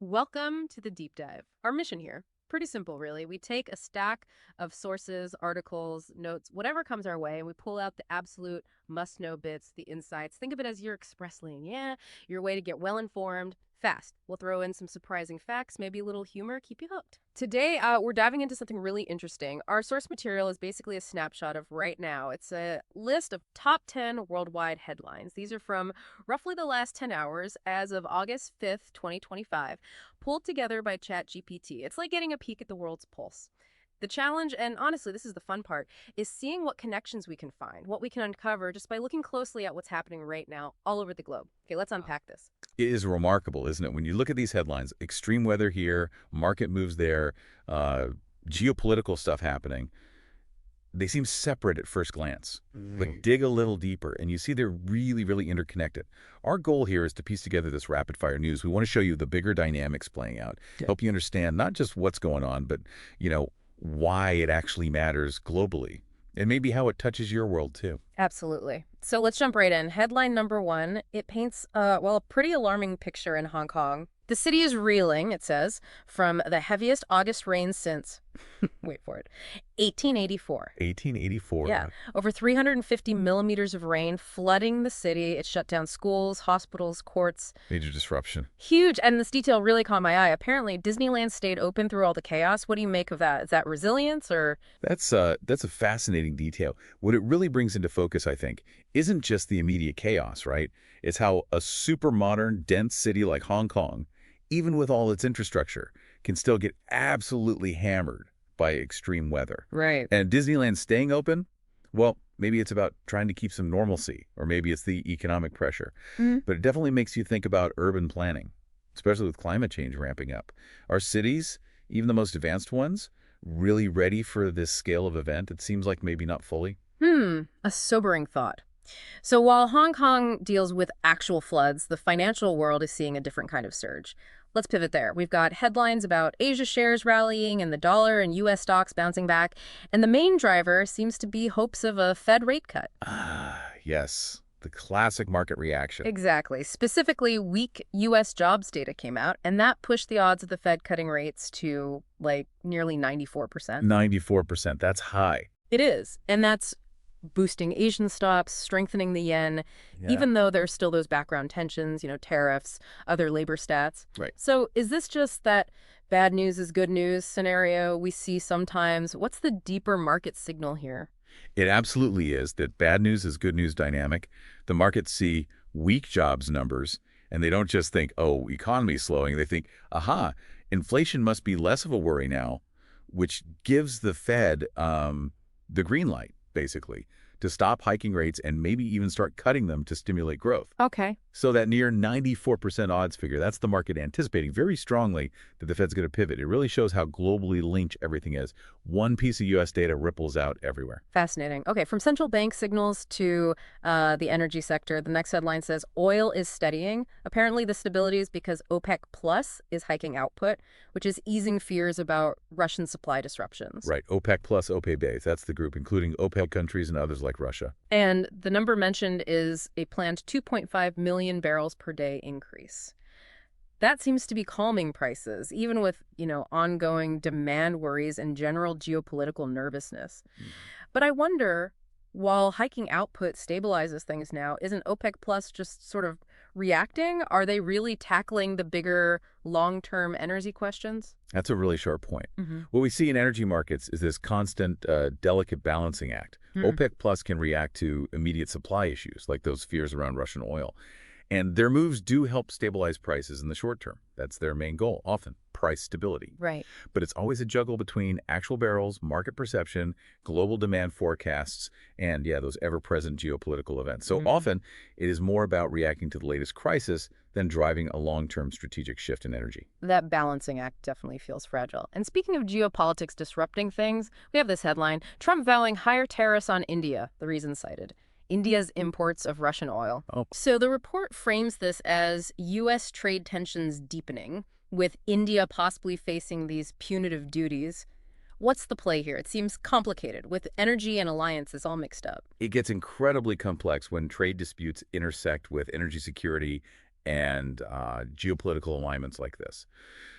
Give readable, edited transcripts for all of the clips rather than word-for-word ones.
Welcome to the deep dive. Our mission here, pretty simple, really. We take a stack of sources, articles, notes, whatever comes our way, and we pull out the absolute must know bits, the insights. Think of it as your express lane. Yeah, your way to get well informed fast. We'll throw in some surprising facts, maybe a little humor, keep you hooked. Today, we're diving into something really interesting. Our source material is basically a snapshot of right now. It's a list of top 10 worldwide headlines. These are from roughly the last 10 hours as of August 5th, 2025, pulled together by ChatGPT. It's like getting a peek at the world's pulse. The challenge, and honestly, this is the fun part, is seeing what connections we can find, what we can uncover just by looking closely at what's happening right now all over the globe. Okay, let's unpack this. It is remarkable, isn't it? When you look at these headlines, extreme weather here, market moves there, uh, geopolitical stuff happening, they seem separate at first glance. But dig a little deeper, and you see they're really, really interconnected. Our goal here is to piece together this rapid-fire news. We want to show you the bigger dynamics playing out, help you understand not just what's going on, but, why it actually matters globally, and maybe how it touches your world, too. Absolutely. So let's jump right in. Headline number one, it paints, a pretty alarming picture in Hong Kong. The city is reeling, it says, from the heaviest August rain since, wait for it, 1884. 1884. Yeah, over 350 millimeters of rain flooding the city. It shut down schools, hospitals, courts. Major disruption. Huge. And this detail really caught my eye. Apparently, Disneyland stayed open through all the chaos. What do you make of that? Is that resilience or? That's a fascinating detail. What it really brings into focus, I think, isn't just the immediate chaos, right? It's how a super modern, dense city like Hong Kong, even with all its infrastructure, can still get absolutely hammered by extreme weather. Right. And Disneyland staying open, well, maybe it's about trying to keep some normalcy, or maybe it's the economic pressure. Mhm. But it definitely makes you think about urban planning, especially with climate change ramping up. Are cities, even the most advanced ones, really ready for this scale of event? It seems like maybe not fully. A sobering thought. So while Hong Kong deals with actual floods, the financial world is seeing a different kind of surge. Let's pivot there. We've got headlines about Asia shares rallying and the dollar and U.S. stocks bouncing back. And the main driver seems to be hopes of a Fed rate cut. Ah, yes. The classic market reaction. Exactly. Specifically, weak U.S. jobs data came out, and that pushed the odds of the Fed cutting rates to like nearly 94%. 94%. That's high. It is. And that's boosting Asian stocks, strengthening the yen, Yeah. even though there's still those background tensions, tariffs, other labor stats. Right. So is this just that bad news is good news scenario we see sometimes? What's the deeper market signal here? It absolutely is that bad news is good news dynamic. The markets see weak jobs numbers, and they don't just think, oh, economy's slowing. They think, aha, inflation must be less of a worry now, which gives the Fed the green light, basically, to stop hiking rates and maybe even start cutting them to stimulate growth. Okay. So that near 94% odds figure, that's the market anticipating very strongly that the Fed's going to pivot. It really shows how globally linked everything is. One piece of U.S. data ripples out everywhere. Fascinating. Okay, from central bank signals to the energy sector, the next headline says oil is steadying. Apparently, the stability is because OPEC Plus is hiking output, which is easing fears about Russian supply disruptions. Right. OPEC plus OPEC base. That's the group, including OPEC countries and others like Russia. And the number mentioned is a planned 2.5 million barrels per day increase. That seems to be calming prices, even with, ongoing demand worries and general geopolitical nervousness. But I wonder, while hiking output stabilizes things now, isn't OPEC Plus just sort of reacting? Are they really tackling the bigger long-term energy questions? That's a really sharp point. Mm-hmm. What we see in energy markets is this constant, delicate balancing act. OPEC Plus can react to immediate supply issues, like those fears around Russian oil. And their moves do help stabilize prices in the short term. That's their main goal, often, price stability. Right. But it's always a juggle between actual barrels, market perception, global demand forecasts, and, those ever-present geopolitical events. So often, it is more about reacting to the latest crisis than driving a long-term strategic shift in energy. That balancing act definitely feels fragile. And speaking of geopolitics disrupting things, we have this headline, Trump vowing higher tariffs on India, the reason cited. India's imports of Russian oil. Oh. So the report frames this as U.S. trade tensions deepening, with India possibly facing these punitive duties. What's the play here? It seems complicated, with energy and alliances all mixed up. It gets incredibly complex when trade disputes intersect with energy security and geopolitical alignments like this.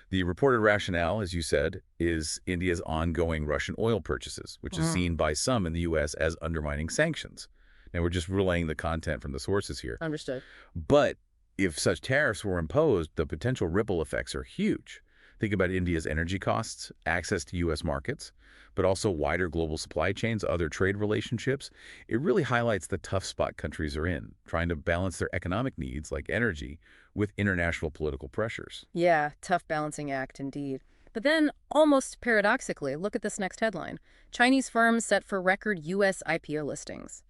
The reported rationale, as you said, is India's ongoing Russian oil purchases, which is seen by some in the U.S. as undermining sanctions. Now, we're just relaying the content from the sources here. Understood. But if such tariffs were imposed, the potential ripple effects are huge. Think about India's energy costs, access to U.S. markets, but also wider global supply chains, other trade relationships. It really highlights the tough spot countries are in, trying to balance their economic needs, like energy, with international political pressures. Yeah, tough balancing act indeed. But then, almost paradoxically, look at this next headline. Chinese firms set for record U.S. IPO listings.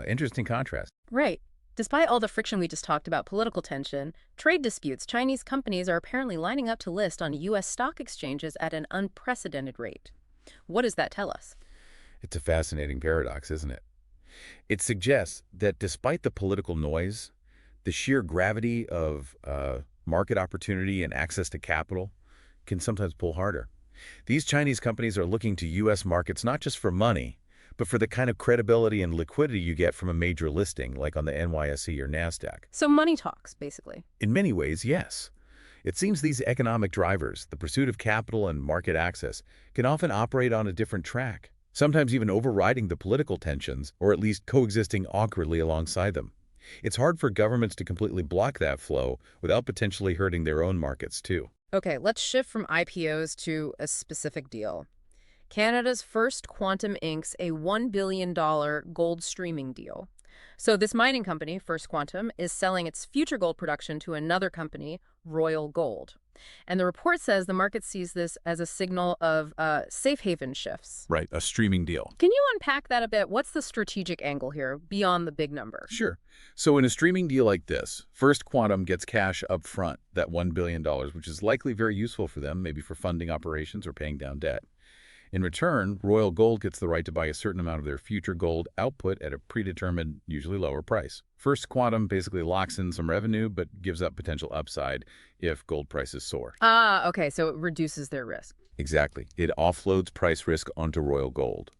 Interesting contrast. Right. Despite all the friction we just talked about, political tension, trade disputes, Chinese companies are apparently lining up to list on U.S. stock exchanges at an unprecedented rate. What does that tell us? It's a fascinating paradox, isn't it? It suggests that despite the political noise, the sheer gravity of market opportunity and access to capital can sometimes pull harder. These Chinese companies are looking to U.S. markets not just for money, but for the kind of credibility and liquidity you get from a major listing, like on the NYSE or NASDAQ. So money talks, basically. In many ways, yes. It seems these economic drivers, the pursuit of capital and market access, can often operate on a different track, sometimes even overriding the political tensions, or at least coexisting awkwardly alongside them. It's hard for governments to completely block that flow without potentially hurting their own markets, too. Okay, let's shift from IPOs to a specific deal. Canada's First Quantum inks a $1 billion gold streaming deal. So this mining company, First Quantum, is selling its future gold production to another company, Royal Gold. And the report says the market sees this as a signal of safe haven shifts. Right, a streaming deal. Can you unpack that a bit? What's the strategic angle here beyond the big number? Sure. So in a streaming deal like this, First Quantum gets cash up front, that $1 billion, which is likely very useful for them, maybe for funding operations or paying down debt. In return, Royal Gold gets the right to buy a certain amount of their future gold output at a predetermined, usually lower price. First Quantum basically locks in some revenue, but gives up potential upside if gold prices soar. Okay, so it reduces their risk. Exactly. It offloads price risk onto Royal Gold.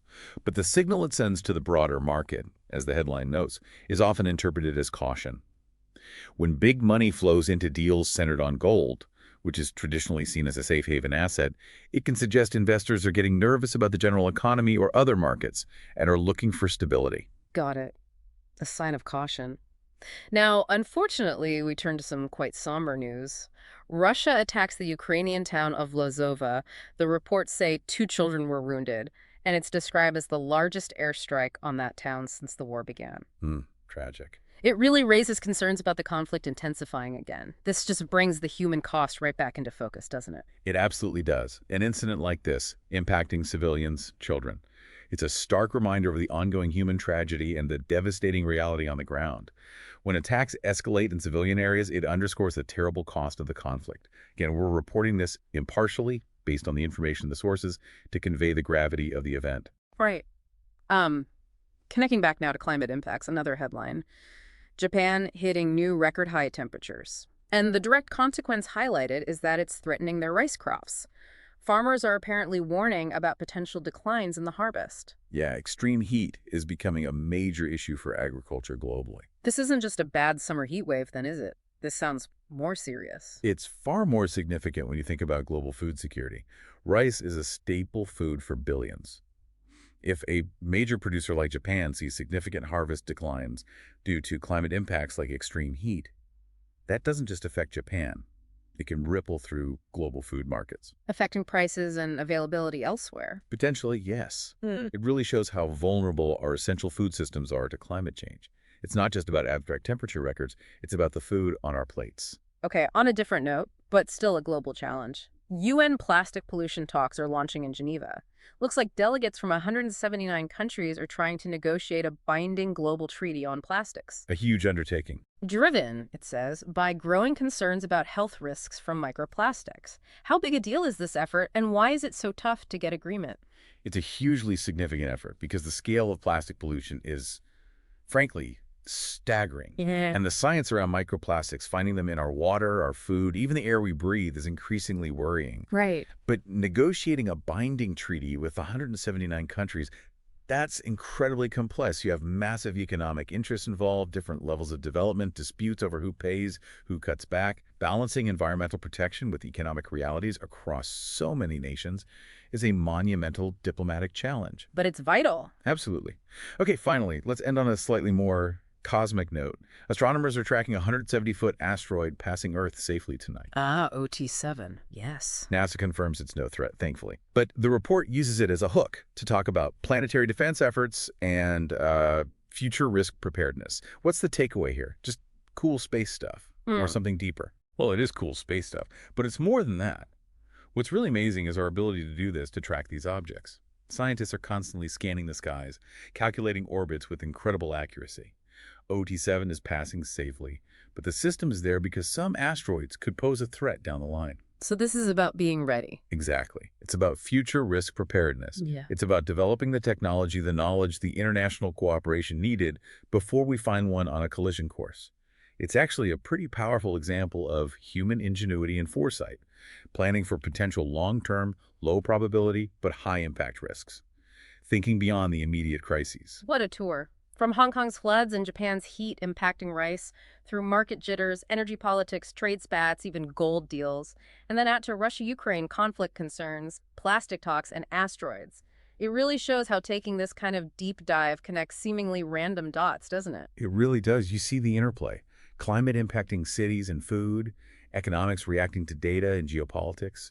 But the signal it sends to the broader market, as the headline notes, is often interpreted as caution. When big money flows into deals centered on gold, which is traditionally seen as a safe haven asset, it can suggest investors are getting nervous about the general economy or other markets and are looking for stability. Got it. A sign of caution. Now, unfortunately, we turn to some quite somber news. Russia attacks the Ukrainian town of Lozova. The reports say 2 children were wounded, and it's described as the largest airstrike on that town since the war began. Tragic. It really raises concerns about the conflict intensifying again. This just brings the human cost right back into focus, doesn't it? It absolutely does. An incident like this, impacting civilians, children. It's a stark reminder of the ongoing human tragedy and the devastating reality on the ground. When attacks escalate in civilian areas, it underscores the terrible cost of the conflict. Again, we're reporting this impartially, based on the information in the sources, to convey the gravity of the event. Right. Connecting back now to climate impacts, another headline. Japan hitting new record high temperatures. And the direct consequence highlighted is that it's threatening their rice crops. Farmers are apparently warning about potential declines in the harvest. Yeah, extreme heat is becoming a major issue for agriculture globally. This isn't just a bad summer heat wave, then, is it? This sounds more serious. It's far more significant when you think about global food security. Rice is a staple food for billions. If a major producer like Japan sees significant harvest declines due to climate impacts like extreme heat, that doesn't just affect Japan. It can ripple through global food markets. Affecting prices and availability elsewhere. Potentially, yes. It really shows how vulnerable our essential food systems are to climate change. It's not just about abstract temperature records, it's about the food on our plates. Okay, on a different note, but still a global challenge. UN plastic pollution talks are launching in Geneva. Looks like delegates from 179 countries are trying to negotiate a binding global treaty on plastics. A huge undertaking. Driven, it says, by growing concerns about health risks from microplastics. How big a deal is this effort, and why is it so tough to get agreement? It's a hugely significant effort because the scale of plastic pollution is, frankly, staggering. And the science around microplastics, finding them in our water, our food, even the air we breathe, is increasingly worrying. Right. But negotiating a binding treaty with 179 countries, That's incredibly complex. You have massive economic interests involved, different levels of development, disputes over who pays, who cuts back. Balancing environmental protection with economic realities across so many nations is a monumental diplomatic challenge. But it's vital. Absolutely. Okay, finally, let's end on a slightly more cosmic note. Astronomers are tracking a 170-foot asteroid passing Earth safely tonight. Ah, OT7. Yes. NASA confirms it's no threat, thankfully. But the report uses it as a hook to talk about planetary defense efforts and future risk preparedness. What's the takeaway here? Just cool space stuff or something deeper? Well, it is cool space stuff, but it's more than that. What's really amazing is our ability to do this to track these objects. Scientists are constantly scanning the skies, calculating orbits with incredible accuracy. OT7 is passing safely, but the system is there because some asteroids could pose a threat down the line. So this is about being ready. Exactly. It's about future risk preparedness. Yeah. It's about developing the technology, the knowledge, the international cooperation needed before we find one on a collision course. It's actually a pretty powerful example of human ingenuity and foresight, planning for potential long-term, low-probability, but high-impact risks, thinking beyond the immediate crises. What a tour. From Hong Kong's floods and Japan's heat impacting rice, through market jitters, energy politics, trade spats, even gold deals, and then out to Russia-Ukraine conflict concerns, plastic talks, and asteroids. It really shows how taking this kind of deep dive connects seemingly random dots, doesn't it? It really does. You see the interplay. Climate impacting cities and food, economics reacting to data and geopolitics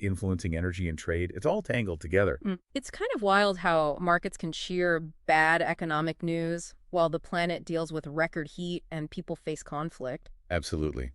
influencing energy and trade. It's all tangled together. It's kind of wild how markets can cheer bad economic news while the planet deals with record heat and people face conflict. Absolutely.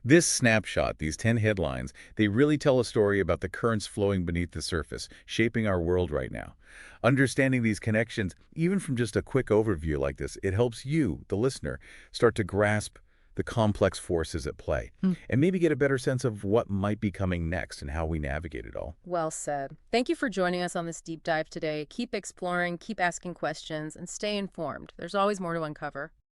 This snapshot, these 10 headlines, they really tell a story about the currents flowing beneath the surface, shaping our world right now. Understanding these connections, even from just a quick overview like this, it helps you, the listener, start to grasp the complex forces at play, and maybe get a better sense of what might be coming next and how we navigate it all. Well said. Thank you for joining us on this deep dive today. Keep exploring, keep asking questions, and stay informed. There's always more to uncover.